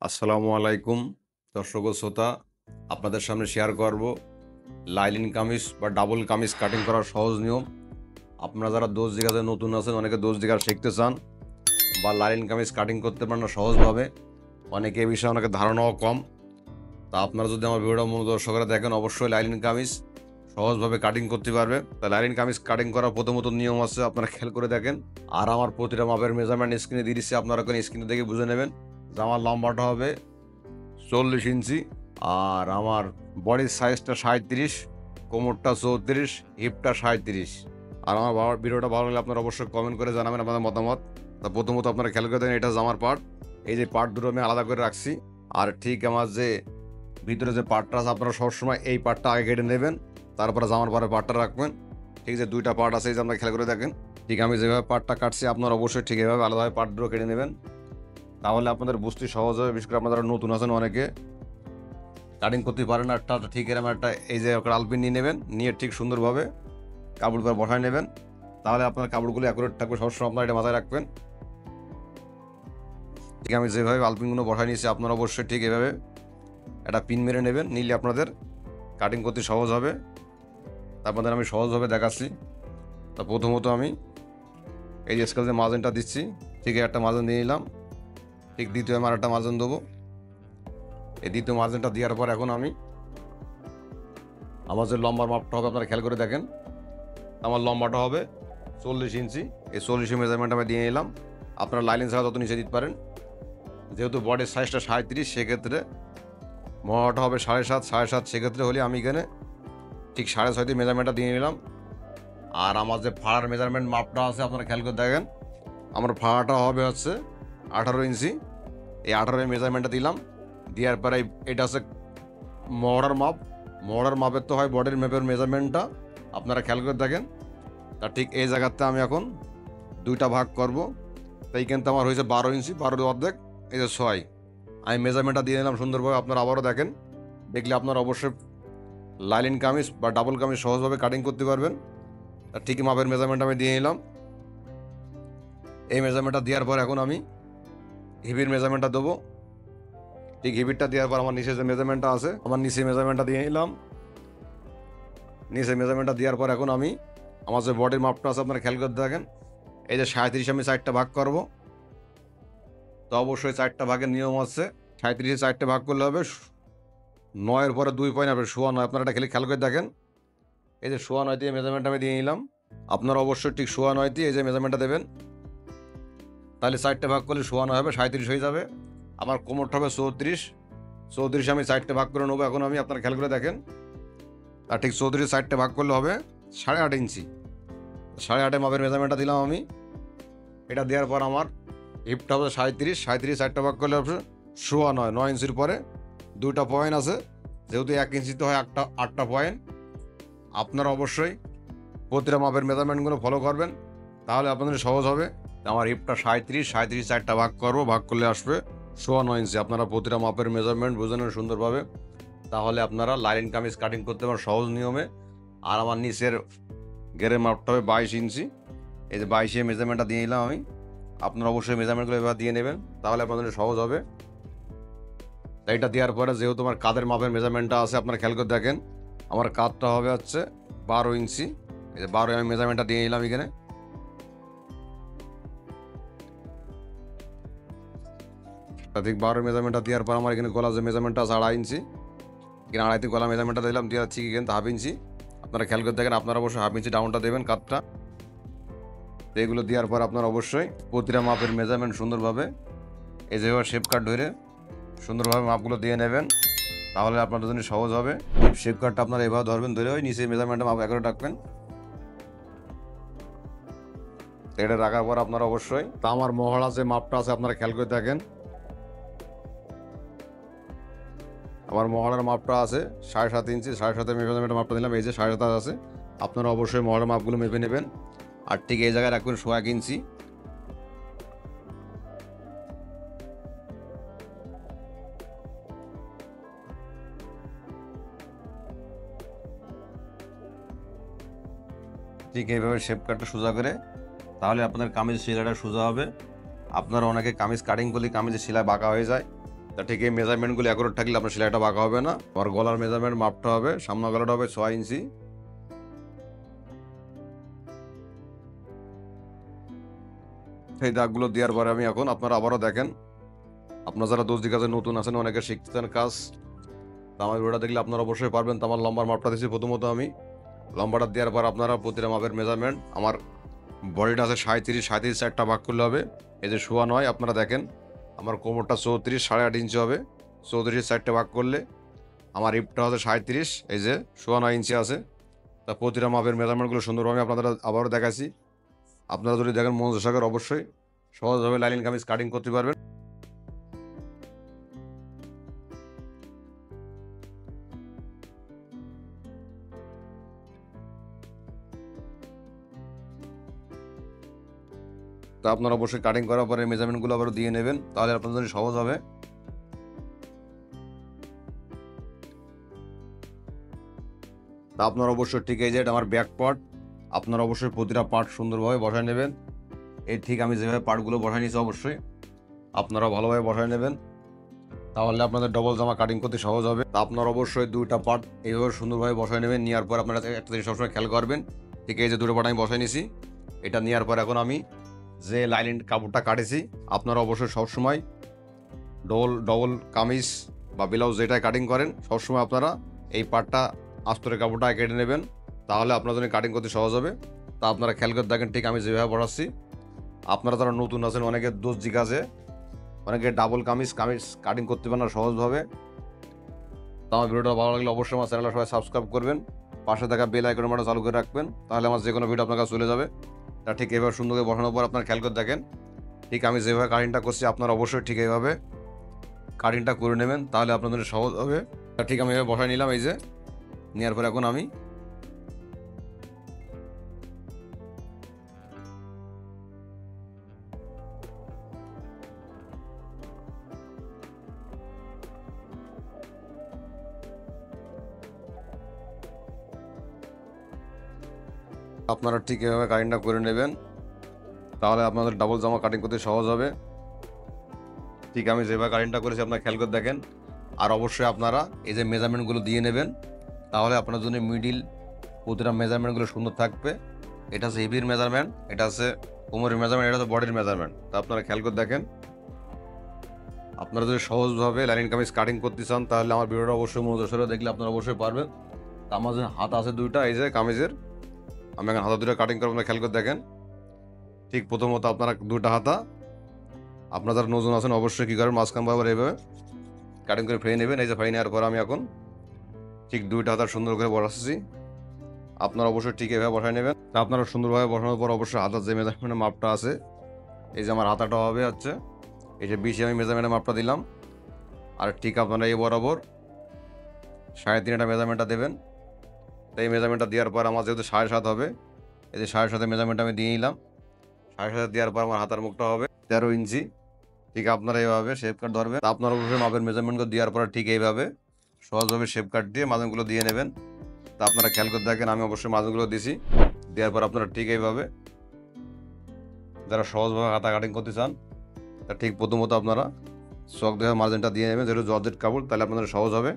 আসসালামু আলাইকুম দর্শক ও শ্রোতা, আপনাদের সামনে শেয়ার করব লাইলিন কামিজ বা ডাবল কামিজ কাটিং করার সহজ নিয়ম। আপনারা যারা দোজ দিঘাতে নতুন আছেন, অনেকে দোজ দিঘা শিখতে চান বা লাইলিন কামিজ কাটিং করতে পারেন না সহজভাবে, অনেকে এ বিষয়ে অনেকে ধারণাও কম। তা আপনারা যদি আমার ভিডিওটা দর্শকরা দেখেন, অবশ্যই লাইলিন কামিজ সহজভাবে কাটিং করতে পারবে। তা লাইলিন কামিজ কাটিং করার প্রথমত নিয়ম আছে, আপনারা খেয়াল করে দেখেন। আর আমার প্রতিটা মাপের মেজারমেন্ট স্ক্রিনে দিয়ে দিচ্ছি, আপনারা ওখানে স্ক্রিনে দেখে বুঝে নেবেন। জামার লম্বাটা হবে 40 ইঞ্চি, আর আমার বডির সাইজটা 37, কোমরটা 34, হিপটা 37। আর আমার ভিডিওটা ভালো লাগলে আপনারা অবশ্যই কমেন্ট করে জানাবেন আপনাদের মতামত। তা প্রথমত আপনারা খেয়াল করে দেন, এটা জামার পার্ট। এই যে পার্ট দুটো আমি আলাদা করে রাখছি। আর ঠিক আমার যে ভিতরে যে পার্টটা আছে, আপনারা সবসময় এই পার্টটা আগে কেটে নেবেন, তারপরে জামার পরে পার্টটা রাখবেন। ঠিক আছে, দুইটা পার্ট আছে, এই যে আপনারা খেয়াল করে দেখেন। ঠিক আমি যেভাবে পার্টটা কাটছি, আপনারা অবশ্যই ঠিক এভাবে আলাদাভাবে পার্ট দুটো কেটে নেবেন, তাহলে আপনাদের বুঝতে সহজ হবে। বিশেষ করে আপনারা যারা নতুন আছেন, অনেকে কাটিং করতে পারেন না। একটা ঠিক এরকম একটা এই যে আলপিন নিয়ে নেবেন, নিয়ে ঠিক সুন্দরভাবে কাপড় করে বসায় নেবেন, তাহলে আপনার কাপড়গুলো অ্যাকুরেট থাকবে। সবসময় আপনারা এটা মাথায় রাখবেন। ঠিক আমি যেভাবে আলপিনগুলো বসায় নিয়েছি, আপনারা অবশ্যই ঠিক এভাবে একটা পিন মেরে নেবেন, নিলে আপনাদের কাটিং করতে সহজ হবে। আপনাদের আমি সহজভাবে দেখাচ্ছি। তা প্রথমত আমি এই যে স্কেল যে মার্জিনটা দিচ্ছি, ঠিক একটা মার্জিন দিয়ে নিলাম। ঠিক দ্বিতীয় আমি আরেকটা মার্জিন দেবো। এই দ্বিতীয় মার্জিনটা দেওয়ার পর এখন আমি আমার যে লম্বার মাপটা হবে, আপনারা খেয়াল করে দেখেন। আমার লম্বাটা হবে 40 ইঞ্চি। এই 40 মেজারমেন্ট আমি দিয়ে নিলাম। আপনারা লাইলিন ছাড়া তত নিচে দিতে পারেন। যেহেতু বডির সাইজটা 37, সেক্ষেত্রে মহড়াটা হবে 7.5, 7.5 সেক্ষেত্রে হলে আমি এখানে ঠিক 6.5 মেজারমেন্টটা দিয়ে নিলাম। আর আমার যে ফাড়ার মেজারমেন্ট মাপটা আছে, আপনারা খেয়াল করে দেখেন। আমার ফাড়াটা হবে হচ্ছে 18 ইঞ্চি। এই 18 মেজারমেন্টটা দিলাম। দেওয়ার পরে এটা হচ্ছে মহড়ার মাপ। মহড়ার মাপের তো হয় বডির মাপের মেজারমেন্টটা, আপনারা খেয়াল করে দেখেন। তা ঠিক এই জায়গাতে আমি এখন দুইটা ভাগ করব। তাই কিন্তু আমার হয়েছে 12 ইঞ্চি, 12 অর্ধেক, এই যে 6। আমি মেজারমেন্টটা দিয়ে নিলাম সুন্দরভাবে। আপনারা আবারও দেখেন, দেখলে আপনারা অবশ্যই লাইলিন কামিজ বা ডাবল কামিজ সহজভাবে কাটিং করতে পারবেন। তা ঠিক মাপের মেজারমেন্ট আমি দিয়ে নিলাম। এই মেজারমেন্টটা দেওয়ার পর এখন আমি হিপির মেজারমেন্টটা দেবো। ঠিক হিপিরটা দেওয়ার পর আমার নিচে যে মেজারমেন্টটা আছে, আমার নিচে মেজারমেন্টটা দিয়ে নিলাম। নিচে মেজারমেন্টটা দেওয়ার পর এখন আমি আমার যে বডির মাপটা আছে, আপনারা খেয়াল করে দেখেন। এই যে 37 আমি 4টা ভাগ করব। তো অবশ্যই 4টা ভাগের নিয়ম আছে। 37-এ 4টে ভাগ করলে হবে 9-এর পরে 2 পয়েন্ট হবে 9.5। আপনারা এটা খেয়াল করে দেখেন। এই যে 9.5 দিয়ে মেজারমেন্ট আমি দিয়ে নিলাম। আপনারা অবশ্যই ঠিক 9.5 দিয়ে এই যে মেজারমেন্টটা দেবেন, তাহলে 4টে ভাগ করলে 9.5 হবে, 37 হয়ে যাবে। আমার কোমরটা হবে 34। 34 আমি 4টে ভাগ করে নেবো। এখন আমি আপনারা খেয়াল করে দেখেন। আর ঠিক 34 4টে ভাগ করলে হবে 8.5 ইঞ্চি। 8.5 মাপের মেজারমেন্টটা দিলাম আমি। এটা দেওয়ার পর আমার হিপটা হবে 37। 37 4টে ভাগ করলে হবে 9.5। 9 ইঞ্চির পরে 2টা পয়েন্ট আছে, যেহেতু 1 ইঞ্চিতে হয় 8টা পয়েন্ট। আপনারা অবশ্যই প্রতিটা মাপের মেজারমেন্টগুলো ফলো করবেন, তাহলে আপনাদের সহজ হবে। আমার হিপটা 37, 37 4টা ভাগ করবো, ভাগ করলে আসবে 9.5 ইঞ্চি। আপনারা প্রতিটা মাপের মেজারমেন্ট বুঝে নেন সুন্দরভাবে, তাহলে আপনারা লাইলিন কামিজ কাটিং করতে পারেন সহজ নিয়মে। আর আমার নিচের গেরের মাপটা হবে 22 ইঞ্চি। এই যে 22 মেজারমেন্টটা দিয়ে নিলাম আমি। আপনারা অবশ্যই মেজারমেন্টগুলো এবার দিয়ে নেবেন, তাহলে আপনাদের সহজ হবে। এইটা দেওয়ার পরে যেহেতু আমার কাঁধের মাপের মেজারমেন্টটা আছে, আপনারা খেয়াল করে দেখেন। আমার কাঁধটা হবে হচ্ছে 12 ইঞ্চি। এই যে 12 আমি মেজারমেন্টটা দিয়ে নিলাম এখানে। ঠিক 12 মেজারমেন্টটা দেওয়ার পর আমার এখানে গলা যে মেজারমেন্টটা আছে 2.5 ইঞ্চি। এখানে 2.5 গলা মেজারমেন্টটা দিলাম, দিয়ে ঠিক কিন্তু 1/2 ইঞ্চি। আপনারা খেয়াল করে দেখেন, আপনারা অবশ্যই 1/2 ইঞ্চি ডাউনটা দেবেন কাঁধটা। তো এগুলো দেওয়ার পর আপনারা অবশ্যই প্রতিটা মাপের মেজারমেন্ট সুন্দরভাবে এই যেভাবে শেপ কাট ধরে সুন্দরভাবে মাপগুলো দিয়ে নেবেন, তাহলে আপনাদের জন্য সহজ হবে। শেপ কাটটা আপনারা এভাবে ধরবেন, ধরে ওই নিচে মেজারমেন্টের মাপ একরে রাখবেন। এটা রাখার পর আপনারা অবশ্যই তা আমার মহড়া যে মাপটা আছে, আপনারা খেয়াল করে দেখেন। আমার মহড়ার মাপটা আছে 7.5 ইঞ্চি। 7.5 মেজারমেন্টের মাপটা দিলাম, এই যে 7.5 আছে। আপনারা অবশ্যই মহড়ার মাপগুলো মেপে নেবেন। আর ঠিক এই জায়গায় রাখবেন 1 ইঞ্চি। ঠিক এইভাবে শেপ কাটটা সোজা করে, তাহলে আপনাদের কামিজ সেলাইটা সোজা হবে। আপনারা অনেকে কামিজ কাটিং করলে কামিজের সেলাই বাঁকা হয়ে যায়, তা ঠিক এই মেজারমেন্টগুলো অ্যাকুরেট থাকলে আপনার সেলাইটা বাঁকা হবে না। আমার গলার মেজারমেন্ট মাপটা হবে, সামনে গলাটা হবে 6 ইঞ্চি। সেই দাগগুলো দেওয়ার পরে আমি এখন আপনারা আবারও দেখেন, আপনারা যারা দর্জি কাজে নতুন আছেন, অনেকে শিখতে চান কাজ, তা আমার ভিডিওটা দেখলে আপনারা অবশ্যই পারবেন। তো আমার লম্বার মাপটা দিচ্ছি প্রথমত আমি। লম্বাটা দেওয়ার পর আপনারা প্রতিটা মাপের মেজারমেন্ট, আমার বডিটা আছে 37 চারটা ভাগ করলে হবে। এই যে শোয়া নয়, আপনারা দেখেন আমার কোমরটা 34, 8.5 ইঞ্চি হবে। 34 চারটে ভাগ করলে আমার হিপটা হচ্ছে 37, এই যে 9.5 ইঞ্চি আছে। তা প্রতিটা মাপের মেজারমেন্টগুলো সুন্দরভাবে আপনাদের আবারও দেখাচ্ছি। আপনারা যদি দেখেন মনোযোগ সহকারে অবশ্যই সহজভাবে লাইনিং কামিজ কাটিং করতে পারবেন। তো আপনারা অবশ্যই কাটিং করার পরে মেজারমেন্টগুলো আবার দিয়ে নেবেন, তাহলে আপনাদের জন্য সহজ হবে। তা আপনারা অবশ্যই ঠিক এই যে এটা আমার ব্যাক পার্ট, আপনারা অবশ্যই প্রতিটা পার্ট সুন্দরভাবে বসায় নেবেন। এই ঠিক আমি যেভাবে পার্টগুলো বসায় নিয়েছি অবশ্যই আপনারা ভালোভাবে বসায় নেবেন, তাহলে আপনাদের ডবল জামা কাটিং করতে সহজ হবে। তা আপনারা অবশ্যই দুইটা পার্ট এইভাবে সুন্দরভাবে বসায় নেবেন। নেওয়ার পর আপনারা একটা জিনিস সবসময় খেয়াল করবেন, ঠিক এই যে দুটো পার্ট আমি বসায় নিয়েছি, এটা নেওয়ার পর এখন আমি যে লাইনিং কাপড়টা কাটেছি, আপনারা অবশ্যই সবসময় ডবল কামিজ বা ব্লাউজ যেটাই কাটিং করেন সবসময় আপনারা এই পার্টটা আস্তরের কাপড়টা কেটে নেবেন, তাহলে আপনার জন্য কাটিং করতে সহজ হবে। তা আপনারা খেয়াল করে দেখেন ঠিক আমি যেভাবে বসাচ্ছি। আপনারা যারা নতুন আছেন, অনেকে দর্জি কাজে অনেকে ডাবল কামিজ কাটিং করতে পারেন না সহজভাবে। তো আমার ভিডিওটা ভালো লাগলে অবশ্যই আমার চ্যানেলটা সবাই সাবস্ক্রাইব করবেন, পাশে থাকা বেল আইকন বাটন চালু করে রাখবেন, তাহলে আমার যে কোনো ভিডিও আপনার কাছে চলে যাবে। তা ঠিক এইভাবে সুন্দর করে বসানোর পর আপনারা খেয়াল করে দেখেন ঠিক আমি যেভাবে কাটিংটা করছি, আপনারা অবশ্যই ঠিক এইভাবে কাটিংটা করে নেবেন, তাহলে আপনাদের সহজ হবে। তা ঠিক আমি এভাবে বসাই নিলাম, এই যে নেওয়ার পর এখন আমি আপনারা ঠিক এভাবে কাটিংটা করে নেবেন, তাহলে আপনাদের ডাবল জামা কাটিং করতে সহজ হবে। ঠিক আমি যেভাবে কাটিংটা করেছি আপনারা খেয়াল করে দেখেন। আর অবশ্যই আপনারা এই যে মেজারমেন্টগুলো দিয়ে নেবেন, তাহলে আপনার জন্য মিডিল প্রতিটা মেজারমেন্টগুলো সুন্দর থাকবে। এটা হচ্ছে হিপির মেজারমেন্ট, এটা হচ্ছে কোমরের মেজারমেন্ট, এটা হচ্ছে বডির মেজারমেন্ট। তা আপনারা খেয়াল করে দেখেন। আপনারা যদি সহজভাবে লাইনিং কামিজ কাটিং করতে চান, তাহলে আমার ভিডিওটা অবশ্যই মনোযোগ সহকারে দেখলে আপনারা অবশ্যই পারবেন। তা আমার যে হাত আছে দুইটা, এই যে কামিজের আমি এখন হাতা দুটো কাটিং করবো, আপনারা খেয়াল করে দেখেন। ঠিক প্রথমত আপনারা দুটা হাতা, আপনারা যারা নতুন আছেন অবশ্যই কী করবেন, মাঝখান বরাবর এইভাবে কাটিং করে ফেলে নেবেন। এই যে ফেলে নেওয়ার পর আমি এখন ঠিক দুইটা হাতা সুন্দর করে বসাচ্ছি, আপনারা অবশ্যই ঠিক এভাবে বসায় নেবেন। তা আপনারা সুন্দরভাবে বসানোর পর অবশ্যই হাতার যে মেজারমেন্টের মাপটা আছে, এই যে আমার হাতাটা হবে হচ্ছে এই যে 20 আমি মেজারমেন্টের মাপটা দিলাম। আর ঠিক আপনারা এই বরাবর 3.5 মেজারমেন্টটা দেবেন। তো এই মেজারমেন্টটা দেওয়ার পর আমার যেহেতু 7.5 হবে, এই যে 7.5 মেজারমেন্ট আমি দিয়ে নিলাম। 7.5 দেওয়ার পর আমার হাতার মুখটা হবে 13 ইঞ্চি। ঠিক আপনারা এইভাবে শেপ কাট ধরবেন। আপনারা অবশ্যই মাপের মেজারমেন্টগুলো দেওয়ার পর ঠিক এইভাবে সহজভাবে শেপ কাট দিয়ে মাঝনগুলো দিয়ে নেবেন। তা আপনারা খেয়াল করে দেখেন আমি অবশ্যই মাঝনগুলো দিছি, দেওয়ার পর আপনারা ঠিক এইভাবে যারা সহজভাবে হাতা কাটিং করতে চান, তা ঠিক প্রথমত আপনারা চক দেওয়া মার্জিনটা দিয়ে নেবেন, যেহেতু জর্জেট কাপড়, তাহলে আপনাদের সহজ হবে।